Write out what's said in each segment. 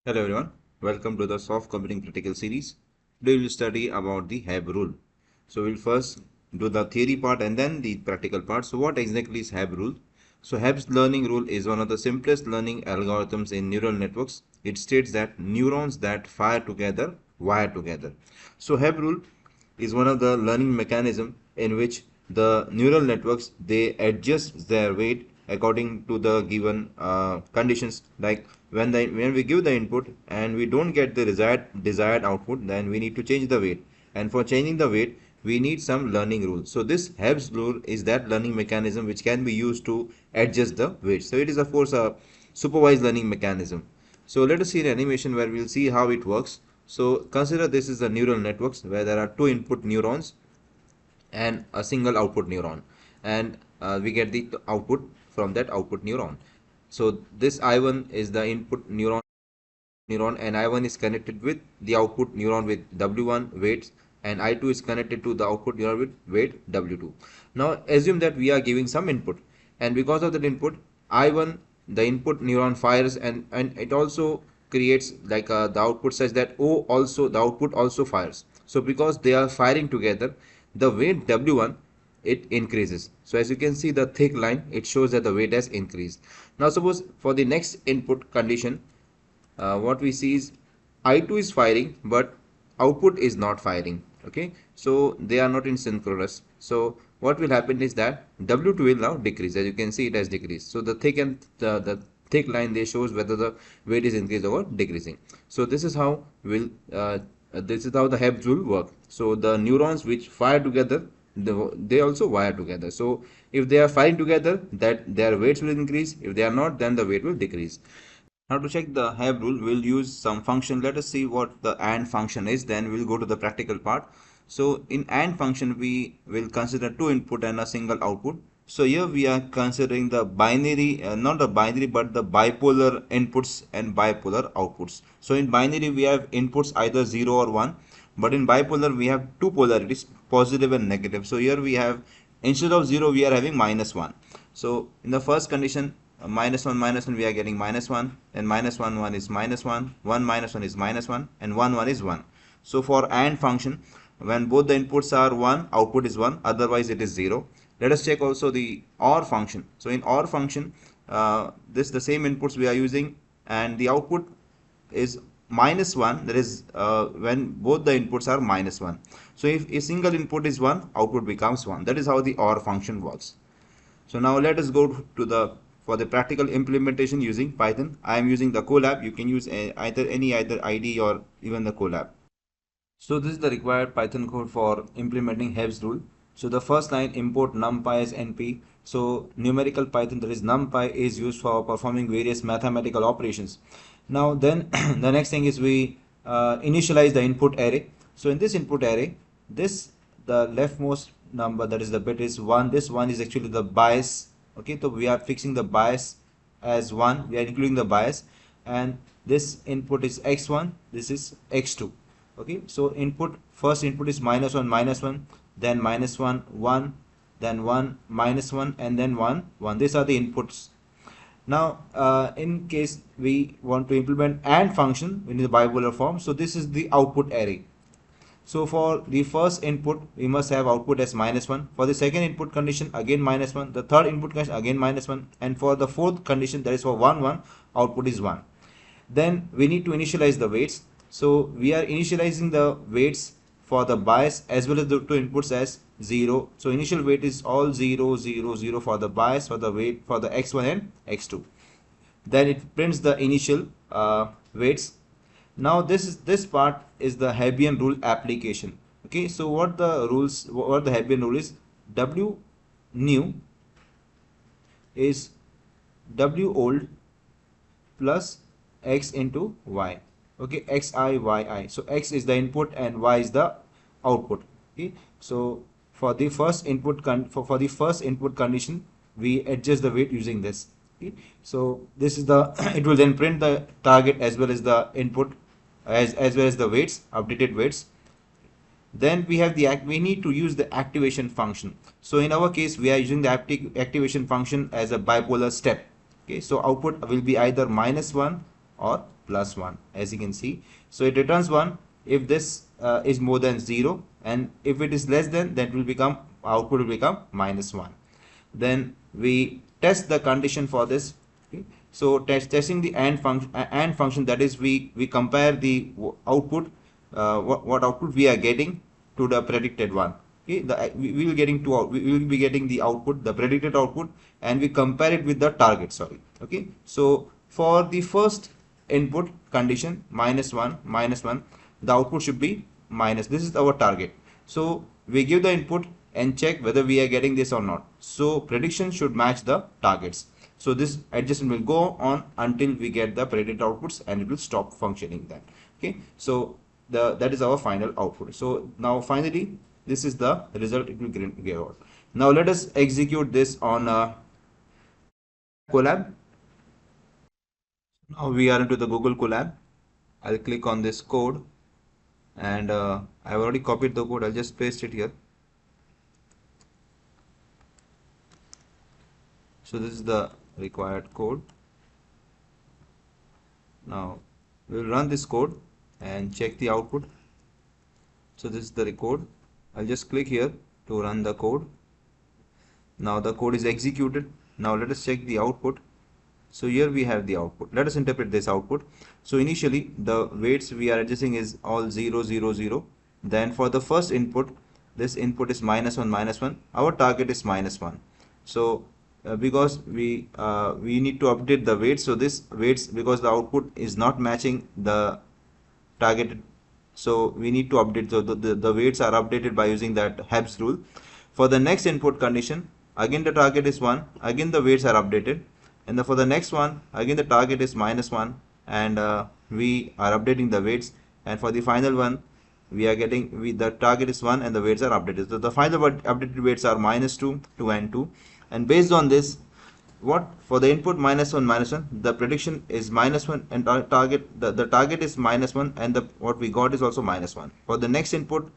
Hello everyone, welcome to the Soft Computing Practical Series. Today we will study about the Hebb Rule. So we'll first do the theory part and then the practical part. So what exactly is Hebb Rule? So Hebb's learning rule is one of the simplest learning algorithms in neural networks. It states that neurons that fire together wire together. So Hebb Rule is one of the learning mechanism in which the neural networks they adjust their weight according to the given conditions. Like when we give the input and we don't get the desired output, then we need to change the weight, and for changing the weight we need some learning rule. So this Hebb's rule is that learning mechanism which can be used to adjust the weight. So it is of course a supervised learning mechanism. So let us see an animation where we'll see how it works. So consider this is the neural networks where there are two input neurons and a single output neuron, and we get the output from that output neuron. So this I1 is the input neuron, and I1 is connected with the output neuron with W1 weights, and I2 is connected to the output neuron with weight W2. Now assume that we are giving some input, and because of that input I1, the input neuron fires, and it also creates like the output such that O also the output also fires. So because they are firing together, the weight W1 it increases. So as you can see the thick line, it shows that the weight has increased. Now suppose for the next input condition, what we see is I2 is firing but output is not firing. Okay, so they are not in synchronous. So what will happen is that W2 will now decrease. As you can see, it has decreased. So the thick and the thick line they shows whether the weight is increasing or decreasing. So this is how the Hebb rule work. So the neurons which fire together, they also wire together. So if they are firing together, that their weights will increase. If they are not, then the weight will decrease. Now to check the Hebb rule, we'll use some function. Let us see what the AND function is, then we'll go to the practical part. So in AND function, we will consider two input and a single output. So here we are considering the binary, not the binary, but the bipolar inputs and bipolar outputs. So in binary, we have inputs either 0 or 1, but in bipolar, we have two polarities, positive and negative. So here we have, instead of 0, we are having -1. So in the first condition, -1 we are getting -1, and -1 is -1, 1 -1 is -1, and 1 is 1. So for AND function, when both the inputs are 1, output is 1, otherwise it is 0. Let us check also the OR function. So in OR function, this the same inputs we are using, and the output is -1, that is when both the inputs are -1. So if a single input is 1, output becomes 1. That is how the OR function works. So now let us go to the for the practical implementation using Python. I am using the Colab. You can use either IDE or even the Colab. So this is the required Python code for implementing Hebb's rule. So the first line, import numpy as np. So numerical Python, that is numpy, is used for performing various mathematical operations. Now then the next thing is we initialize the input array. So in this input array, the leftmost number, that is the bit, is 1. This 1 is actually the bias. Okay, so we are fixing the bias as 1. We are including the bias, and this input is x1, this is x2. Okay, so first input is -1, then -1, 1, then 1, -1, and then 1, 1. These are the inputs. Now in case we want to implement AND function in the bipolar form, so this is the output array. So for the first input, we must have output as -1. For the second input condition, again -1. The third input condition, again -1. And for the fourth condition, that is for 1, 1, output is 1. Then we need to initialize the weights. So we are initializing the weights for the bias as well as the two inputs as 0. So initial weight is all 0, 0, 0 for the bias, for the weight for the x1 and x2. Then it prints the initial weights. Now this part is the Hebbian rule application. Okay, so what the Hebbian rule is, W new is W old plus x into y. Okay, xi yi. So x is the input and y is the output. Okay, so for the first input for the first input condition, we adjust the weight using this. Okay, so this is the it will then print the target as well as the input as well as the weights, updated weights. Then we need to use the activation function. So in our case, we are using the activation function as a bipolar step. Okay, so output will be either -1 or plus 1, as you can see. So it returns 1 if this is more than 0, and if it is less than, that will become, output will become minus 1. Then we test the condition for this. Okay. So testing the AND function, that is we compare the output, what output we are getting to the predicted one. Okay, we will getting to we will be getting the output, the predicted output, and we compare it with the target. Sorry. Okay, so for the first input condition -1, the output should be minus. This is our target. So we give the input and check whether we are getting this or not. So prediction should match the targets. So this adjustment will go on until we get the predicted outputs, and it will stop functioning then. Okay, so that is our final output. So now finally this is the result it will give out. Now let us execute this on Colab. Now we are into the Google Colab. I'll click on this code, and I've already copied the code. I'll just paste it here. So this is the required code. Now we'll run this code and check the output. So this is the code. I'll just click here to run the code. Now the code is executed. Now let us check the output. So here we have the output. Let us interpret this output. So initially the weights we are adjusting is all 0, 0, 0. Then for the first input, this input is -1, -1. Our target is -1. So because we need to update the weights, so this weights, because the output is not matching the targeted, so we need to update. So the weights are updated by using that Hebb's rule. For the next input condition, again the target is 1, again the weights are updated, and for the next one, again the target is -1, and we are updating the weights, and for the final one we are getting, the target is 1 and the weights are updated. So the final updated weights are -2, 2 and 2, and based on this, what for the input -1, -1, the prediction is -1, and target, the target is -1, and what we got is also -1. For the next input,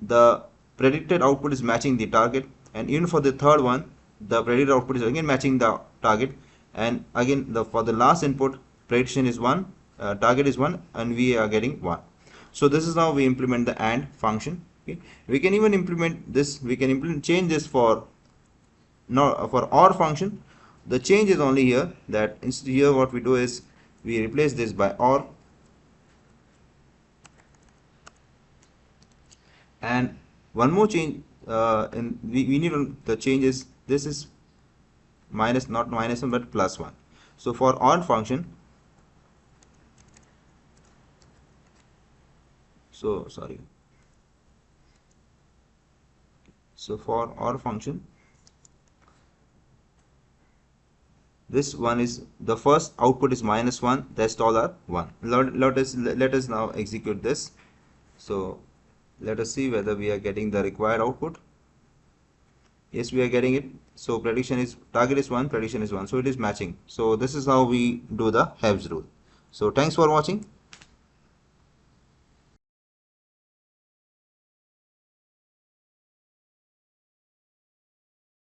the predicted output is matching the target, and even for the third one, the predicted output is again matching the target, and again for the last input, prediction is 1, target is 1, and we are getting 1. So this is how we implement the AND function. Okay. We can even implement this, we can change this for OR function. The change is only here, that instead here what we do is we replace this by OR, and one more change, we need the change is, this is not -1 but +1. So for OR function, so for OR function, this one is, the first output is -1, rest all are 1. Let us now execute this. So let us see whether we are getting the required output. Yes, we are getting it. So prediction is, target is 1, prediction is 1, so it is matching. So this is how we do the Hebb's rule. So thanks for watching.